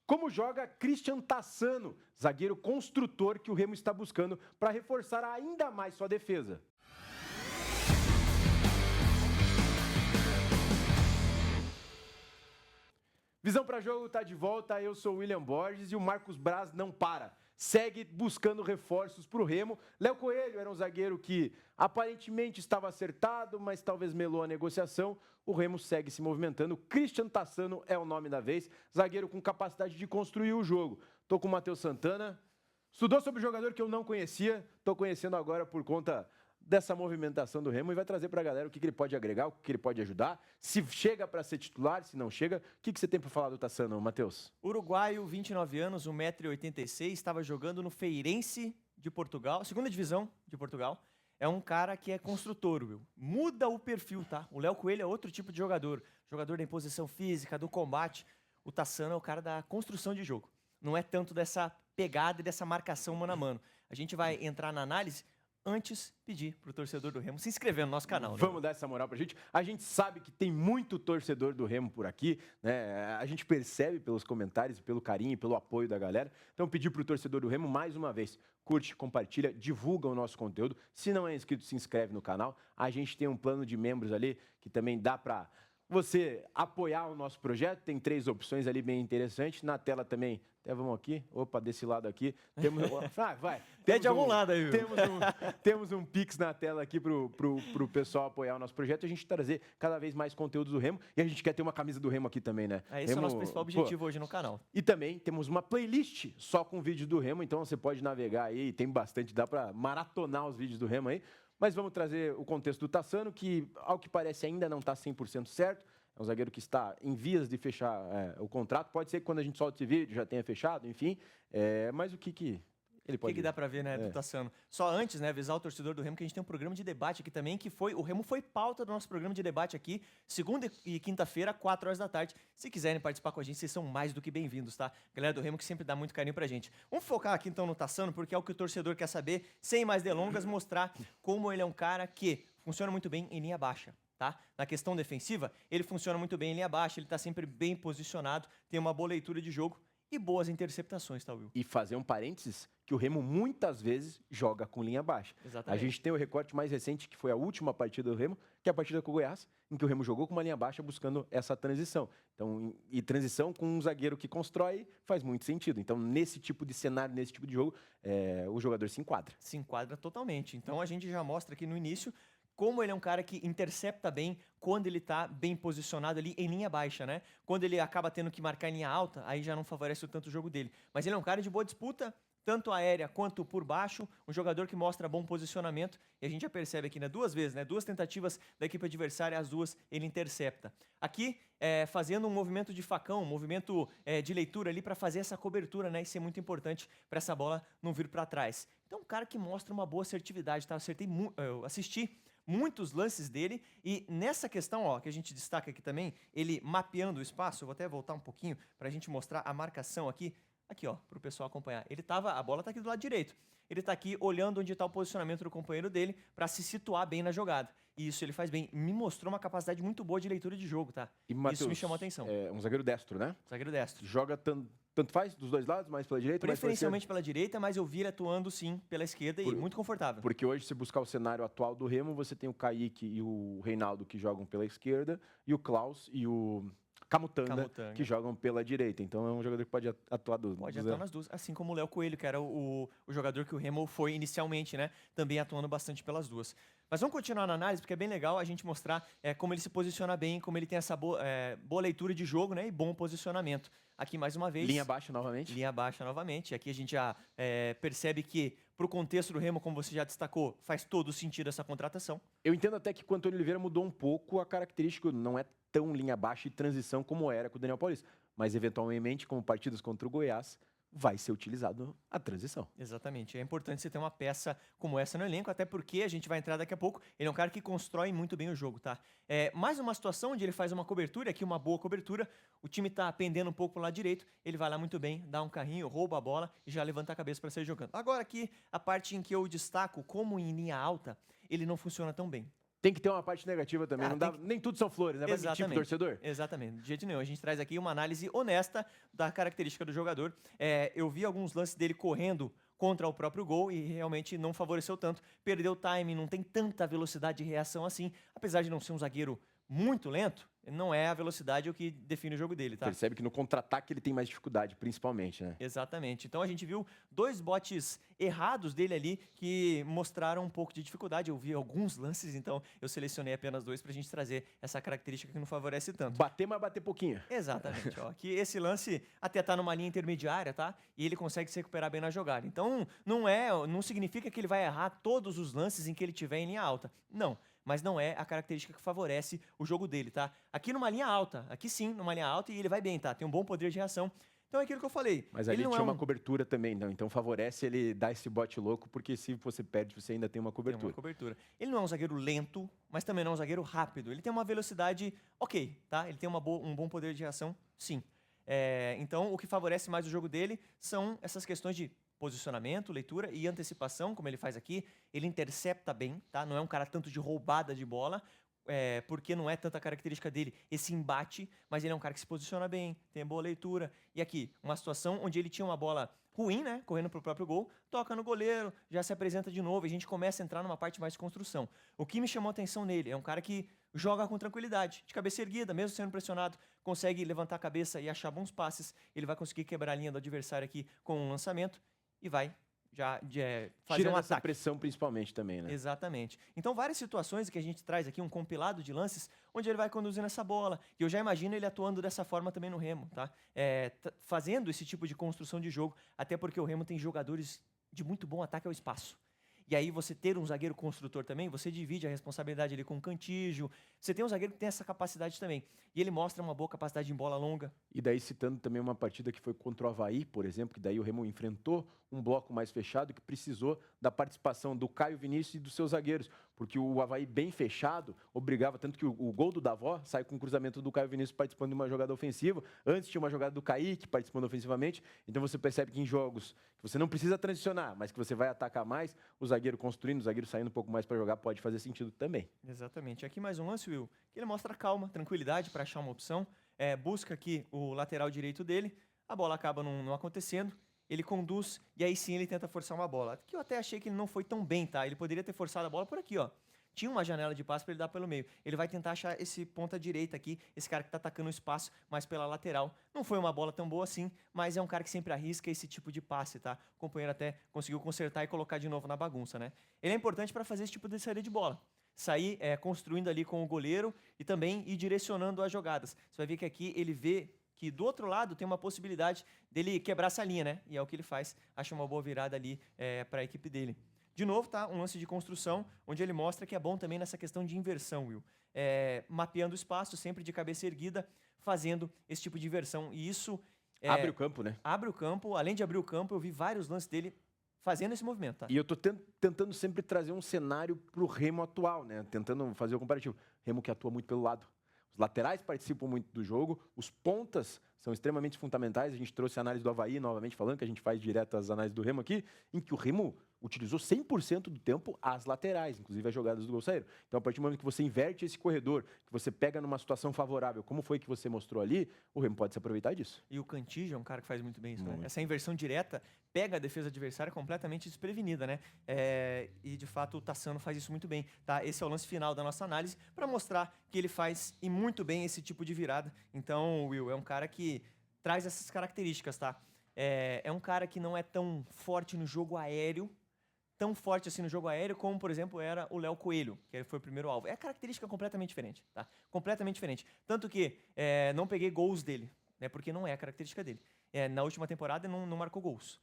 Como joga Christian Tassano, zagueiro construtor que o Remo está buscando para reforçar ainda mais sua defesa. Visão para Jogo está de volta, eu sou o William Borges e o Marcos Braz não para. Segue buscando reforços para o Remo. Léo Coelho era um zagueiro que aparentemente estava acertado, mas talvez melou a negociação. O Remo segue se movimentando. Christian Tassano é o nome da vez, zagueiro com capacidade de construir o jogo. Estou com o Matheus Santana. Estudou sobre o jogador que eu não conhecia, estou conhecendo agora por conta dessa movimentação do Remo e vai trazer para a galera o que ele pode agregar, o que ele pode ajudar, se chega para ser titular, se não chega. O que você tem para falar do Tassano, Matheus? Uruguaio, 29 anos, 1,86 m, estava jogando no Feirense de Portugal, segunda divisão de Portugal. É um cara que é construtor, Will. Muda o perfil, tá? O Léo Coelho é outro tipo de jogador. Jogador da imposição física, do combate. O Tassano é o cara da construção de jogo. Não é tanto dessa pegada e dessa marcação mano a mano. A gente vai entrar na análise. Antes, pedir para o torcedor do Remo se inscrever no nosso canal. Vamos dar essa moral para a gente. A gente sabe que tem muito torcedor do Remo por aqui, né? A gente percebe pelos comentários, pelo carinho e pelo apoio da galera. Então, pedir para o torcedor do Remo, mais uma vez, curte, compartilha, divulga o nosso conteúdo. Se não é inscrito, se inscreve no canal. A gente tem um plano de membros ali que também dá para você apoiar o nosso projeto. Tem 3 opções ali bem interessantes. Na tela também, até vamos aqui, opa, desse lado aqui. Temos, vai. É de algum lado aí, viu? Temos um Pix na tela aqui pro pessoal apoiar o nosso projeto e a gente trazer cada vez mais conteúdos do Remo. E a gente quer ter uma camisa do Remo aqui também, né? Esse é o nosso principal objetivo hoje no canal. E também temos uma playlist só com vídeo do Remo, então você pode navegar aí, tem bastante, dá para maratonar os vídeos do Remo aí. Mas vamos trazer o contexto do Tassano, que, ao que parece, ainda não está 100% certo. É um zagueiro que está em vias de fechar o contrato. Pode ser que quando a gente solta esse vídeo já tenha fechado, enfim. Mas o que ele pode... O que dá para ver, né, do Tassano? Só antes, né, avisar o torcedor do Remo que a gente tem um programa de debate aqui também, que o Remo foi pauta do nosso programa de debate aqui, segunda e quinta-feira, 4 horas da tarde. Se quiserem participar com a gente, vocês são mais do que bem-vindos, tá? Galera do Remo que sempre dá muito carinho pra gente. Vamos focar aqui então no Tassano, porque é o que o torcedor quer saber, sem mais delongas, mostrar como ele é um cara que funciona muito bem em linha baixa. Tá? Na questão defensiva, ele funciona muito bem em linha baixa, ele está sempre bem posicionado, tem uma boa leitura de jogo e boas interceptações, tá, Will? E fazer um parênteses, que o Remo muitas vezes joga com linha baixa. Exatamente. A gente tem o recorte mais recente, que foi a última partida do Remo, que é a partida com o Goiás, em que o Remo jogou com uma linha baixa buscando essa transição. Então, e transição com um zagueiro que constrói faz muito sentido. Então, nesse tipo de cenário, nesse tipo de jogo, o jogador se enquadra. Se enquadra totalmente. Então, a gente já mostra aqui no início como ele é um cara que intercepta bem quando ele está bem posicionado ali em linha baixa, né? Quando ele acaba tendo que marcar em linha alta, aí já não favorece o tanto o jogo dele. Mas ele é um cara de boa disputa, tanto aérea quanto por baixo, um jogador que mostra bom posicionamento, e a gente já percebe aqui, né, 2 vezes, né, 2 tentativas da equipe adversária, as 2 ele intercepta. Aqui, fazendo um movimento de facão, um movimento de leitura ali para fazer essa cobertura, né, isso é muito importante para essa bola não vir para trás. Então, um cara que mostra uma boa assertividade, tá? Eu assisti muitos lances dele e nessa questão, ó, que a gente destaca aqui também, ele mapeando o espaço, eu vou até voltar um pouquinho para a gente mostrar a marcação aqui, ó, para o pessoal acompanhar. A bola está aqui do lado direito. Ele está aqui olhando onde está o posicionamento do companheiro dele para se situar bem na jogada. E isso ele faz bem. Me mostrou uma capacidade muito boa de leitura de jogo, tá? E, Matheus, isso me chamou a atenção. É um zagueiro destro, né? Zagueiro destro. Joga tanto faz dos 2 lados, mais pela direita, preferencialmente pela direita, mas eu vi ele atuando sim pela esquerda e muito confortável. Porque hoje, se buscar o cenário atual do Remo, você tem o Kaique e o Reinaldo que jogam pela esquerda, e o Klaus e o Camutanga, que jogam pela direita. Então é um jogador que pode atuar Pode atuar nas duas, assim como o Léo Coelho, que era o jogador que o Remo foi inicialmente, né? Também atuando bastante pelas duas. Mas vamos continuar na análise, porque é bem legal a gente mostrar como ele se posiciona bem, como ele tem essa boa leitura de jogo, né? E bom posicionamento. Aqui, mais uma vez... Linha baixa novamente. Linha baixa novamente. Aqui a gente já percebe que, para o contexto do Remo, como você já destacou, faz todo sentido essa contratação. Eu entendo até que com o Antônio Oliveira mudou um pouco a característica, não é tão linha baixa e transição como era com o Daniel Paulista. Mas, eventualmente, como partidas contra o Goiás, vai ser utilizado a transição. Exatamente. É importante você ter uma peça como essa no elenco, até porque a gente vai entrar daqui a pouco. Ele é um cara que constrói muito bem o jogo, tá? Mais uma situação onde ele faz uma cobertura, aqui uma boa cobertura, o time tá pendendo um pouco pro lado direito, ele vai lá muito bem, dá um carrinho, rouba a bola e já levanta a cabeça para sair jogando. Agora aqui, a parte em que eu destaco como em linha alta, ele não funciona tão bem. Tem que ter uma parte negativa também. Não dá, tem nem tudo são flores, né? Vai mentir pro Exatamente. torcedor? Exatamente, de jeito nenhum. A gente traz aqui uma análise honesta da característica do jogador. Eu vi alguns lances dele correndo contra o próprio gol e realmente não favoreceu tanto. Perdeu o time, não tem tanta velocidade de reação assim. Apesar de não ser um zagueiro muito lento, não é a velocidade o que define o jogo dele, tá? Percebe que no contra-ataque ele tem mais dificuldade, principalmente, né? Exatamente. Então a gente viu 2 botes errados dele ali que mostraram um pouco de dificuldade. Eu vi alguns lances, então eu selecionei apenas 2 pra gente trazer essa característica que não favorece tanto. Bater, mas bater pouquinho. Exatamente, ó. Que esse lance até tá numa linha intermediária, tá? E ele consegue se recuperar bem na jogada. Então, não significa que ele vai errar todos os lances em que ele tiver em linha alta. Não, mas não é a característica que favorece o jogo dele, tá? Aqui numa linha alta, aqui sim, numa linha alta e ele vai bem, tá? Tem um bom poder de reação. Então é aquilo que eu falei. Mas ali ele não tinha é uma cobertura também, não. Então favorece ele dar esse bote louco, porque se você perde, você ainda tem uma Tem cobertura. uma cobertura. Ele não é um zagueiro lento, mas também não é um zagueiro rápido. Ele tem uma velocidade ok, tá? Ele tem um bom poder de reação, sim. Então, o que favorece mais o jogo dele são essas questões de posicionamento, leitura e antecipação, como ele faz aqui. Ele intercepta bem, tá? Não é um cara tanto de roubada de bola, porque não é tanta característica dele esse embate, mas ele é um cara que se posiciona bem, tem boa leitura. E aqui, uma situação onde ele tinha uma bola ruim, né, correndo pro próprio gol, toca no goleiro, já se apresenta de novo e a gente começa a entrar numa parte mais de construção. O que me chamou a atenção nele é um cara que joga com tranquilidade, de cabeça erguida, mesmo sendo pressionado, consegue levantar a cabeça e achar bons passes, ele vai conseguir quebrar a linha do adversário aqui com um lançamento e vai fazer Tira um essa ataque. pressão principalmente também, né? Exatamente. Então, várias situações que a gente traz aqui, um compilado de lances, onde ele vai conduzindo essa bola. E eu já imagino ele atuando dessa forma também no Remo, tá? Fazendo esse tipo de construção de jogo, até porque o Remo tem jogadores de muito bom ataque ao espaço. E aí você ter um zagueiro construtor também, você divide a responsabilidade ali com o Cantígio. Você tem um zagueiro que tem essa capacidade também. E ele mostra uma boa capacidade em bola longa. E daí citando também uma partida que foi contra o Avaí, por exemplo, que daí o Remo enfrentou um bloco mais fechado que precisou da participação do Caio Vinícius e dos seus zagueiros, porque o Avaí bem fechado obrigava, tanto que o gol do Davó sai com o cruzamento do Caio Vinícius participando de uma jogada ofensiva, antes tinha uma jogada do Kaique participando ofensivamente, então você percebe que em jogos que você não precisa transicionar, mas que você vai atacar mais, o zagueiro construindo, o zagueiro saindo um pouco mais para jogar pode fazer sentido também. Exatamente. Aqui mais um lance, Will, que ele mostra calma, tranquilidade para achar uma opção, busca aqui o lateral direito dele, a bola acaba não acontecendo, ele conduz e aí sim ele tenta forçar uma bola. Aqui eu até achei que ele não foi tão bem, tá? Ele poderia ter forçado a bola por aqui, ó. Tinha uma janela de passe para ele dar pelo meio. Ele vai tentar achar esse ponta direita aqui, esse cara que tá atacando o espaço mais pela lateral. Não foi uma bola tão boa assim, mas é um cara que sempre arrisca esse tipo de passe, tá? O companheiro até conseguiu consertar e colocar de novo na bagunça, né? Ele é importante para fazer esse tipo de saída de bola. Sair construindo ali com o goleiro e também ir direcionando as jogadas. Você vai ver que aqui ele vê que do outro lado tem uma possibilidade dele quebrar essa linha, né? E é o que ele faz, acha uma boa virada ali para a equipe dele. De novo, tá? Um lance de construção, onde ele mostra que é bom também nessa questão de inversão, Will. Mapeando o espaço, sempre de cabeça erguida, fazendo esse tipo de inversão. E isso... abre o campo, né? Abre o campo. Além de abrir o campo, eu vi vários lances dele fazendo esse movimento, tá? E eu tô tentando sempre trazer um cenário pro Remo atual, né? Tentando fazer o comparativo. Remo que atua muito pelo lado. Os laterais participam muito do jogo, os pontas são extremamente fundamentais. A gente trouxe a análise do Avaí, novamente falando, que a gente faz direto as análises do Remo aqui, em que o Remo utilizou 100% do tempo as laterais, inclusive as jogadas do gol saíram. Então, a partir do momento que você inverte esse corredor, que você pega numa situação favorável, como foi que você mostrou ali, o Remo pode se aproveitar disso. E o Cantígio é um cara que faz muito bem isso, né? Muito. Essa inversão direta pega a defesa adversária completamente desprevenida, né? E, de fato, o Tassano faz isso muito bem, tá? Esse é o lance final da nossa análise, para mostrar que ele faz e muito bem esse tipo de virada. Então, Will, é um cara que traz essas características, tá? É um cara que não é tão forte no jogo aéreo, tão forte assim no jogo aéreo como, por exemplo, era o Léo Coelho, que foi o primeiro alvo. É característica completamente diferente, tá? Completamente diferente. Tanto que não peguei gols dele, né? Porque não é a característica dele. Na última temporada não marcou gols.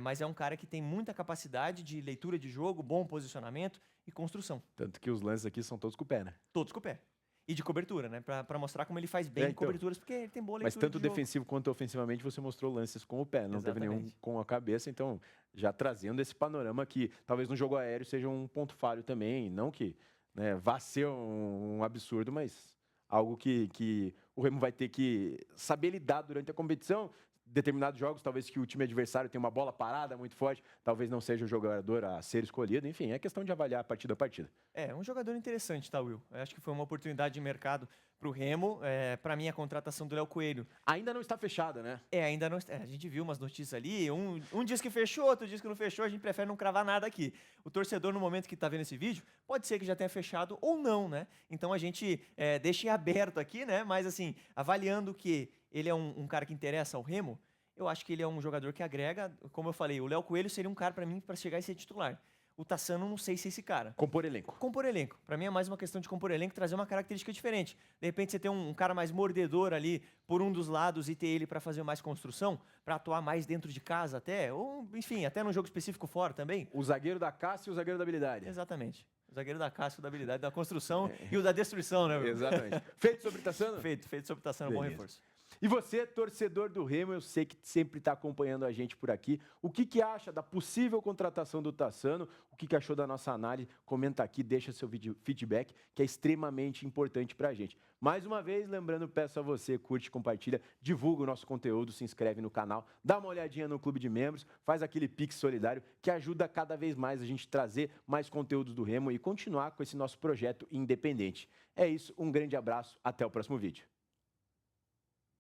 Mas é um cara que tem muita capacidade de leitura de jogo, bom posicionamento e construção. Tanto que os lances aqui são todos com o pé, né? Todos com o pé. E de cobertura, né? Pra mostrar como ele faz bem então, coberturas, porque ele tem boa leitura mas tanto de jogo. defensivo quanto ofensivamente você mostrou lances com o pé, não teve nenhum Exatamente. com a cabeça, então já trazendo esse panorama que talvez no jogo aéreo seja um ponto falho também, não que, né, vá ser um absurdo, mas algo que o Remo vai ter que saber lidar durante a competição. determinados jogos, talvez que o time adversário tenha uma bola parada muito forte, talvez não seja o jogador a ser escolhido. Enfim, é questão de avaliar partida a partida. É, um jogador interessante, tá, Will? Eu acho que foi uma oportunidade de mercado para o Remo. Para mim, a contratação do Léo Coelho. Ainda não está fechada, né? Ainda não. A gente viu umas notícias ali. Um diz que fechou, outro diz que não fechou. A gente prefere não cravar nada aqui. O torcedor, no momento que está vendo esse vídeo, pode ser que já tenha fechado ou não, né? Então a gente deixa em aberto aqui, né? Mas assim, avaliando que ele é um cara que interessa ao Remo, eu acho que ele é um jogador que agrega. Como eu falei, o Léo Coelho seria um cara para mim para chegar e ser titular. O Tassano, não sei se é esse cara. Compor elenco. Compor elenco. Para mim é mais uma questão de compor elenco, trazer uma característica diferente. De repente você tem um cara mais mordedor ali por um dos lados e ter ele para fazer mais construção, para atuar mais dentro de casa até, ou enfim, até num jogo específico fora também. O zagueiro da caça e o zagueiro da habilidade. Exatamente. O zagueiro da caça, da habilidade, da construção e o da destruição, né? Exatamente. Feito sobre Tassano? Feito sobre Tassano, bom reforço. E você, torcedor do Remo, eu sei que sempre está acompanhando a gente por aqui. O que acha da possível contratação do Tassano? O que achou da nossa análise? Comenta aqui, deixa seu feedback, que é extremamente importante para a gente. Mais uma vez, lembrando, peço a você, curte, compartilha, divulga o nosso conteúdo, se inscreve no canal, dá uma olhadinha no clube de membros, faz aquele Pix solidário que ajuda cada vez mais a gente trazer mais conteúdos do Remo e continuar com esse nosso projeto independente. É isso, um grande abraço, até o próximo vídeo.